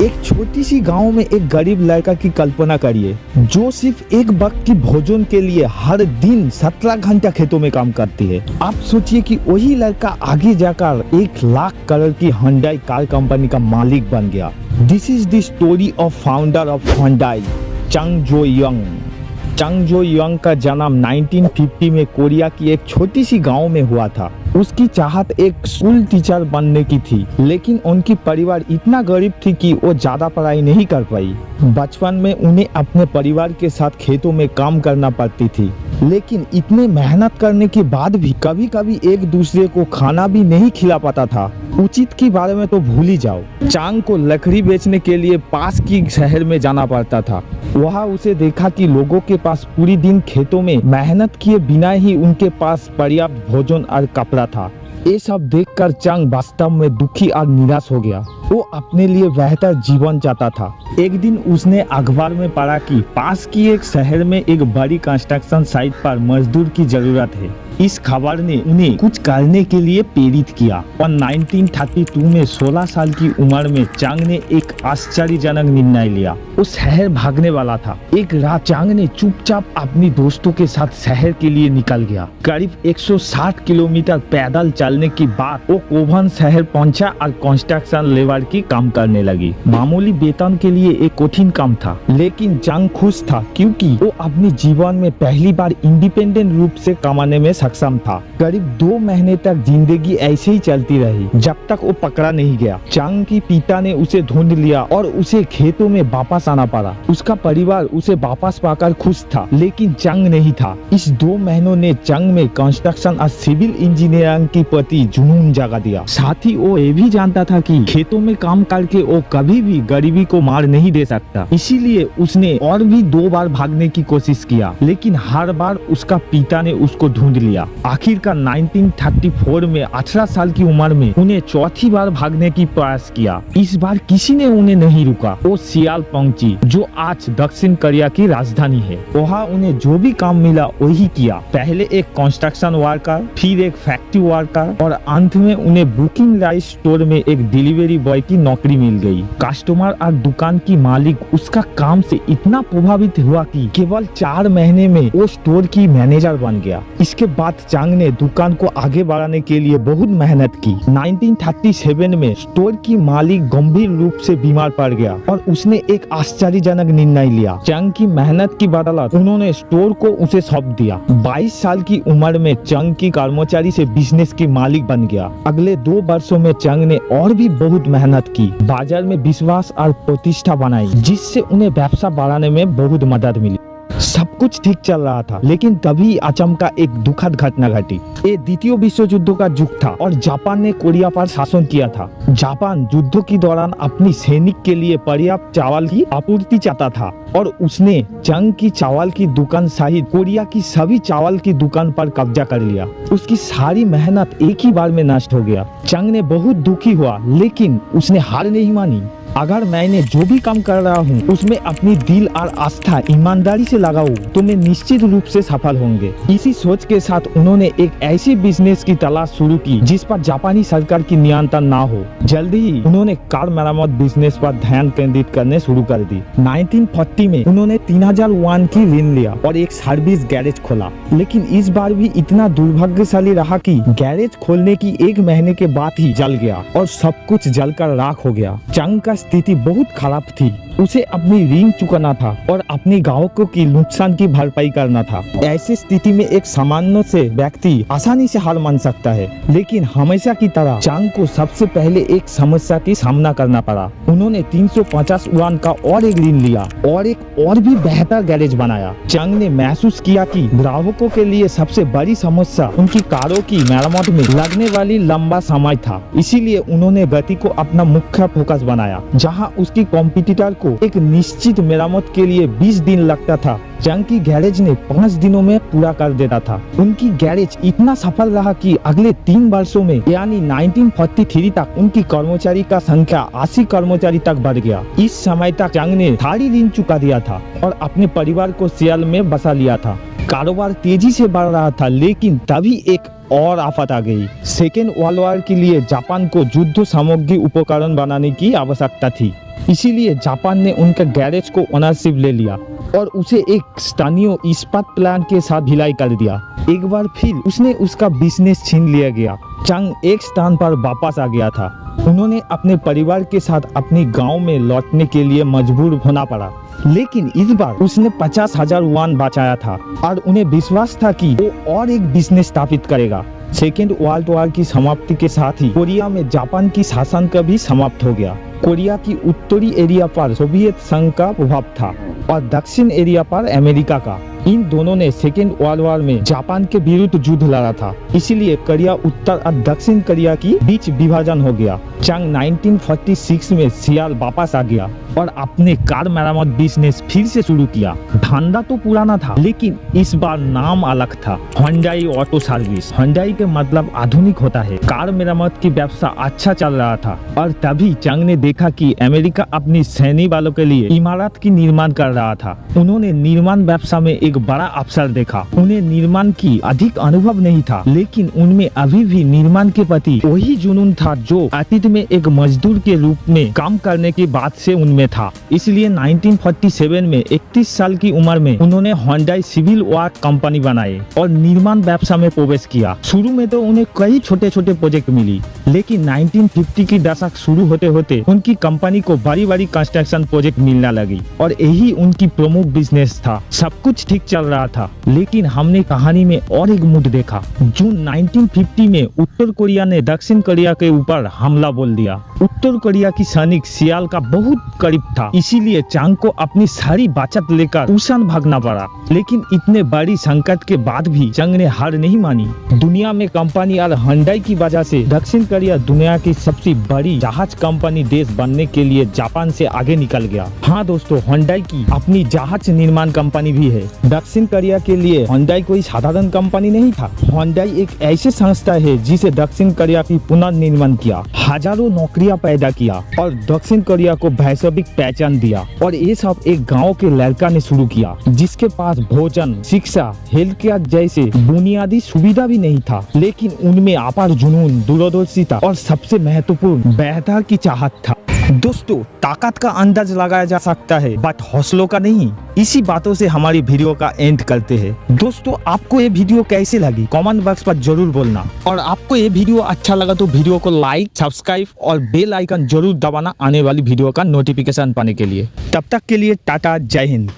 एक छोटी सी गांव में एक गरीब लड़का की कल्पना करिए जो सिर्फ एक वक्त की भोजन के लिए हर दिन 17 घंटा खेतों में काम करती है। आप सोचिए कि वही लड़का आगे जाकर 1 लाख करोड़ की हुंडई कार कंपनी का मालिक बन गया। This is the story of founder of Hyundai, चंग जो यंग। चंग जो यंग का जन्म 1950 में कोरिया की एक छोटी सी गांव में हुआ था। उसकी चाहत एक स्कूल टीचर बनने की थी, लेकिन उनकी परिवार इतना गरीब थी कि वो ज्यादा पढ़ाई नहीं कर पाई। बचपन में उन्हें अपने परिवार के साथ खेतों में काम करना पड़ती थी, लेकिन इतने मेहनत करने के बाद भी कभी कभी एक दूसरे को खाना भी नहीं खिला पाता था। उचित के बारे में तो भूल ही जाओ। चांग को लकड़ी बेचने के लिए पास की शहर में जाना पड़ता था। वहाँ उसे देखा कि लोगों के पास पूरी दिन खेतों में मेहनत किए बिना ही उनके पास पर्याप्त भोजन और कपड़ा था। ये सब देखकर चांग वास्तव में दुखी और निराश हो गया। वो अपने लिए बेहतर जीवन चाहता था। एक दिन उसने अखबार में पढ़ा कि पास की एक शहर में एक बड़ी कंस्ट्रक्शन साइट पर मजदूर की जरूरत है। इस खबर ने उन्हें कुछ करने के लिए प्रेरित किया और 1932 में 16 साल की उम्र में चांग ने एक आश्चर्यजनक निर्णय लिया। वो शहर भागने वाला था। एक रात चांग ने चुपचाप अपनी दोस्तों के साथ शहर के लिए निकल गया। करीब 160 किलोमीटर पैदल चलने के बाद वो कोवन शहर पहुंचा और कंस्ट्रक्शन लेबर की काम करने लगी। मामूली वेतन के लिए एक कठिन काम था, लेकिन चांग खुश था क्योंकि वो अपने जीवन में पहली बार इंडिपेंडेंट रूप से कमाने में सक्षम था। करीब 2 महीने तक जिंदगी ऐसे ही चलती रही जब तक वो पकड़ा नहीं गया। चांग की पिता ने उसे ढूंढ लिया और उसे खेतों में वापस आना पड़ा। उसका परिवार उसे वापस पाकर खुश था, लेकिन चांग नहीं था। इस 2 महीनों ने चांग में कंस्ट्रक्शन और सिविल इंजीनियरिंग के प्रति जुनून जगा दिया। साथ ही वो ये भी जानता था कि खेतों में काम करके वो कभी भी गरीबी को मार नहीं दे सकता। इसीलिए उसने और भी 2 बार भागने की कोशिश किया, लेकिन हर बार उसका पिता ने उसको ढूंढ लिया। आखिरकार 1934 में 18 साल की उम्र में उन्हें चौथी बार भागने की प्रयास किया। इस बार किसी ने उन्हें नहीं रुका। वो सियाल पहुंची, जो आज दक्षिण कोरिया की राजधानी है। वहाँ उन्हें जो भी काम मिला वही किया। पहले एक कंस्ट्रक्शन वर्कर, फिर एक फैक्ट्री वर्कर और अंत में उन्हें बुकिंग राइस स्टोर में एक डिलीवरी बॉय की नौकरी मिल गई। कस्टमर और दुकान की मालिक उसका काम से इतना प्रभावित हुआ कि केवल 4 महीने में वो स्टोर की मैनेजर बन गया। इसके बाद चांग ने दुकान को आगे बढ़ाने के लिए बहुत मेहनत की। 1937 में स्टोर की मालिक गंभीर रूप से बीमार पड़ गया और उसने एक आश्चर्यजनक निर्णय लिया। चांग की मेहनत की बदौलत उन्होंने स्टोर को उसे सौंप दिया। 22 साल की उम्र में चांग की कर्मचारी से बिजनेस की मालिक बन गया। अगले 2 वर्षों में चांग ने और भी बहुत मेहनत की, बाजार में विश्वास और प्रतिष्ठा बनाई, जिससे उन्हें व्यवसाय बढ़ाने में बहुत मदद मिली। सब कुछ ठीक चल रहा था, लेकिन तभी अचमका एक दुखद घटना घटी। ये द्वितीय विश्व युद्ध का युग था और जापान ने कोरिया पर शासन किया था। जापान युद्ध के दौरान अपनी सैनिक के लिए पर्याप्त चावल की आपूर्ति चाहता था और उसने चांग की चावल की दुकान सहित कोरिया की सभी चावल की दुकान पर कब्जा कर लिया। उसकी सारी मेहनत एक ही बार में नष्ट हो गया। चांग ने बहुत दुखी हुआ, लेकिन उसने हार नहीं मानी। अगर मैंने जो भी काम कर रहा हूँ उसमें अपनी दिल और आस्था ईमानदारी से लगाऊं तो मैं निश्चित रूप से सफल होंगे। इसी सोच के साथ उन्होंने एक ऐसी बिजनेस की तलाश शुरू की जिस पर जापानी सरकार की नियंत्रण ना हो। जल्दी ही उन्होंने कार मरम्मत बिजनेस पर ध्यान केंद्रित करने शुरू कर दी। 1940 में उन्होंने 3000 वॉन की ऋण लिया और एक सर्विस गैरेज खोला, लेकिन इस बार भी इतना दुर्भाग्यशाली रहा कि गैरेज खोलने की 1 महीने के बाद ही जल गया और सब कुछ जलकर राख हो गया। चांग का स्थिति बहुत खराब थी। उसे अपनी ऋण चुकाना था और अपने ग्राहकों की नुकसान की भरपाई करना था। ऐसी स्थिति में एक सामान्य से व्यक्ति आसानी से हार मान सकता है, लेकिन हमेशा की तरह चांग को सबसे पहले एक समस्या की सामना करना पड़ा। उन्होंने 350 वॉन का और एक ऋण लिया और एक और भी बेहतर गैरेज बनाया। चांग ने महसूस किया कि ग्राहकों के लिए सबसे बड़ी समस्या उनकी कारों की मरम्मत में लगने वाली लंबा समय था। इसीलिए उन्होंने गति को अपना मुख्य फोकस बनाया। जहां उसकी कॉम्पिटिटर को एक निश्चित मरम्मत के लिए 20 दिन लगता था, चांग की गैरेज ने 5 दिनों में पूरा कर देता था। उनकी गैरेज इतना सफल रहा कि अगले 3 वर्षों में यानी 1943 तक उनकी कर्मचारी का संख्या 80 कर्मचारी तक बढ़ गया। इस समय तक चांग ने सारी ऋण चुका दिया था और अपने परिवार को सियाल में बसा लिया था। कारोबार तेजी से बढ़ रहा था, लेकिन तभी एक और आफत आ गई। सेकेंड वर्ल्ड वॉर के लिए जापान को युद्ध सामग्री उपकरण बनाने की आवश्यकता थी, इसीलिए जापान ने उनका गैरेज को ओनरशिप ले लिया और उसे एक स्थानीय इस्पात प्लांट के साथ भिलाई कर दिया। एक बार फिर उसने उसका बिजनेस छीन लिया गया। चंग एक स्थान पर वापस आ गया था। उन्होंने अपने परिवार के साथ अपने गांव में लौटने के लिए मजबूर होना पड़ा, लेकिन इस बार उसने 50,000 युआन बचाया था और उन्हें विश्वास था कि वो और एक बिजनेस स्थापित करेगा। सेकेंड वर्ल्ड वॉर की समाप्ति के साथ ही कोरिया में जापान की शासन का भी समाप्त हो गया। कोरिया की उत्तरी एरिया पर सोवियत संघ का प्रभाव था और दक्षिण एरिया पर अमेरिका का। इन दोनों ने सेकेंड वर्ल्ड वॉर में जापान के विरुद्ध युद्ध लड़ा था, इसीलिए कोरिया उत्तर और दक्षिण कोरिया की बीच विभाजन हो गया। चंग 1946 में सियाल वापस आ गया और अपने कार मरम्मत बिजनेस फिर से शुरू किया। धंधा तो पुराना था, लेकिन इस बार नाम अलग था, हुंडई ऑटो सर्विस। हुंडई के मतलब आधुनिक होता है। कार मरम्मत की व्यवसाय अच्छा चल रहा था और तभी चंग ने देखा कि अमेरिका अपनी सैनिक वालों के लिए इमारत की निर्माण कर रहा था। उन्होंने निर्माण व्यवसाय में एक बड़ा अवसर देखा। उन्हें निर्माण की अधिक अनुभव नहीं था, लेकिन उनमें अभी भी निर्माण के प्रति वही जुनून था जो अतीत में एक मजदूर के रूप में काम करने के बाद से उनमें था। इसलिए 1947 में 31 साल की उम्र में उन्होंने हुंडई सिविल वर्क कंपनी बनाई और निर्माण व्यवसाय में प्रवेश किया। शुरू में तो उन्हें कई छोटे छोटे प्रोजेक्ट मिली, लेकिन 1950 की दशक शुरू होते होते उनकी कंपनी को बड़ी बड़ी कंस्ट्रक्शन प्रोजेक्ट मिलने लगी और यही उनकी प्रमुख बिजनेस था। सब कुछ ठीक चल रहा था, लेकिन हमने कहानी में और एक मुड़ देखा। जून 1950 में उत्तर कोरिया ने दक्षिण कोरिया के ऊपर हमला बोल दिया। उत्तर कोरिया की सैनिक सियाल का बहुत करीब था, इसीलिए चंग को अपनी सारी बचत लेकर पुसान भागना पड़ा। लेकिन इतने बड़ी संकट के बाद भी चंग ने हार नहीं मानी। दुनिया में कंपनी और हुंडई की वजह से दक्षिण कोरिया दुनिया की सबसे बड़ी जहाज कंपनी देश बनने के लिए जापान से आगे निकल गया। हाँ दोस्तों, हुंडई की अपनी जहाज निर्माण कंपनी भी है। दक्षिण कोरिया के लिए हुंडई कोई साधारण कंपनी नहीं था। हुंडई एक ऐसी संस्था है जिसे दक्षिण कोरिया की पुनर्निर्माण किया, हजारों नौकरियां पैदा किया और दक्षिण कोरिया को वैश्विक पहचान दिया। और ये सब एक गांव के लड़का ने शुरू किया जिसके पास भोजन, शिक्षा, हेल्थ केयर जैसे बुनियादी सुविधा भी नहीं था, लेकिन उनमें अपार जुनून, दूरदर्शिता और सबसे महत्वपूर्ण बेहतर की चाहत था। दोस्तों, ताकत का अंदाज लगाया जा सकता है, बट हौसलों का नहीं। इसी बातों से हमारी वीडियो का एंड करते हैं। दोस्तों, आपको ये वीडियो कैसे लगी कमेंट बॉक्स पर जरूर बोलना, और आपको ये वीडियो अच्छा लगा तो वीडियो को लाइक, सब्सक्राइब और बेल आइकन जरूर दबाना आने वाली वीडियो का नोटिफिकेशन पाने के लिए। तब तक के लिए टाटा, जय हिंद।